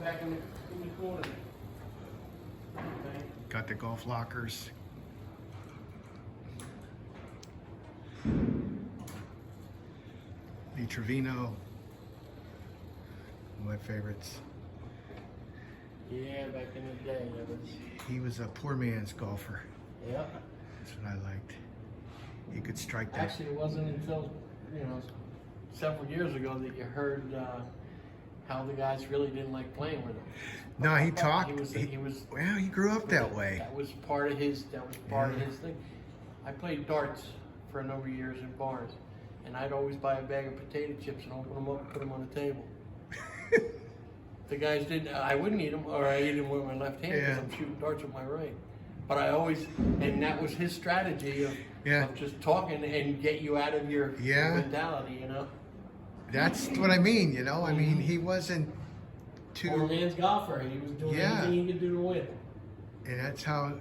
back in the corner. Okay. Got the golf lockers. Lee Trevino, one of my favorites. Yeah, back in the day, that was. He was a poor man's golfer. Yeah. That's what I liked. He could strike that. Actually, it wasn't until, several years ago that you heard how the guys really didn't like playing with him. No, he talked. He was. Well, he grew up that way. That was part of his. That was part of his thing. I played darts for a number of years in bars, and I'd always buy a bag of potato chips and open them up and put them on the table. The guys didn't. I wouldn't eat them, or I eat them with my left hand because I'm shooting darts with my right. But I always, and that was his strategy of just talking and get you out of your mentality, That's what I mean, I mean, he wasn't too... Poor man's golfer. He was doing anything he could do to win. And that's how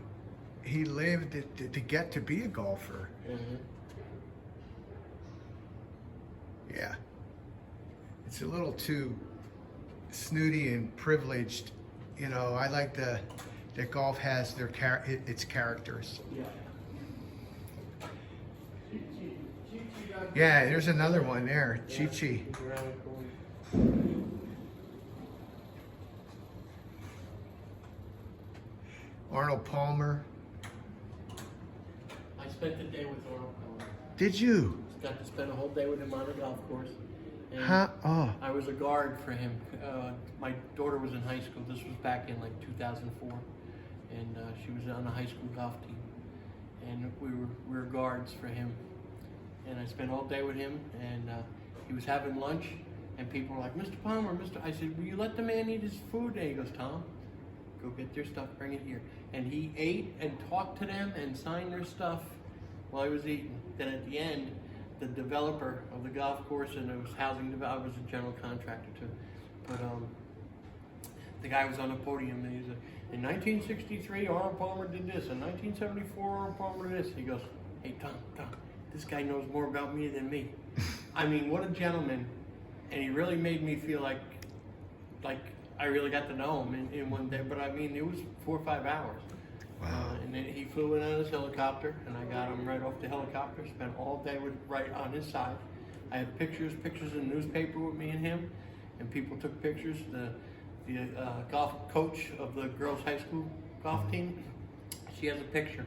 he lived to get to be a golfer. Mm-hmm. Yeah. It's a little too snooty and privileged. I like that golf has its characters. Yeah. Yeah, there's another one there, Yeah. Chi-Chi. Arnold Palmer. I spent the day with Arnold Palmer. Did you? Got to spend a whole day with him on the golf course. And Oh. I was a guard for him. My daughter was in high school. This was back in like 2004, and she was on the high school golf team, and we were guards for him. And I spent all day with him, and he was having lunch, and people were like, "Mr. Palmer, Mr." I said, "Will you let the man eat his food?" And he goes, "Tom, go get their stuff, bring it here." And he ate and talked to them and signed their stuff while he was eating. Then at the end, the developer of the golf course, and it was housing developer, I was a general contractor too. But the guy was on the podium, and he said, "In 1963, Arnold Palmer did this. In 1974, Arnold Palmer did this." He goes, "Hey, Tom, this guy knows more about me than me." I mean, what a gentleman. And he really made me feel like I really got to know him in one day. But I mean, it was 4 or 5 hours. Wow. And then he flew in on his helicopter, and I got him right off the helicopter. Spent all day right on his side. I had pictures in the newspaper with me and him, and people took pictures. The golf coach of the girls' high school golf team, she has a picture,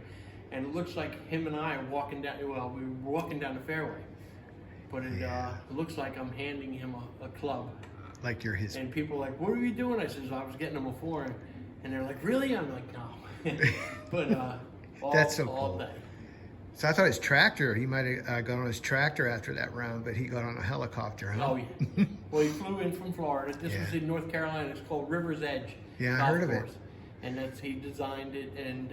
and it looks like him and I are walking down. Well, we were walking down the fairway, but it looks like I'm handing him a club. Like you're his. And people are like, "What are you doing?" I said, "I was getting him a Fore," and they're like, "Really?" I'm like, "No." But That's so all cool. day. So I thought his tractor, he might have gone on his tractor after that round, but he got on a helicopter, huh? Oh, yeah. Well, he flew in from Florida. This was in North Carolina. It's called River's Edge. Yeah, I Golf heard of course. it. And he designed it. And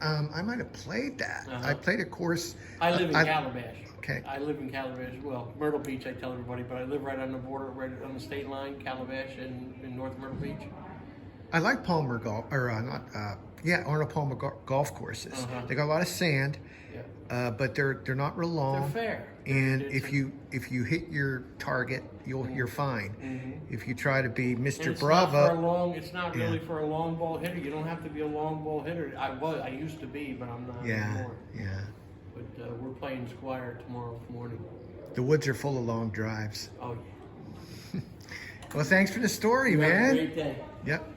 I might have played that. I played a course. I live in Calabash. Okay. I live in Calabash. Well, Myrtle Beach, I tell everybody, but I live right on the border, right on the state line, Calabash and in North Myrtle Beach. I like Palmer golf, or Arnold Palmer golf courses. They got a lot of sand, but they're not real long. They're fair. And if you hit your target, you're fine. If you try to be Mr. Bravo, it's not really for a long ball hitter. You don't have to be a long ball hitter. I used to be, but I'm not anymore. Yeah. But we're playing Squire tomorrow morning. The woods are full of long drives. Oh yeah. Well, thanks for the story, man. Have a great day. Yep.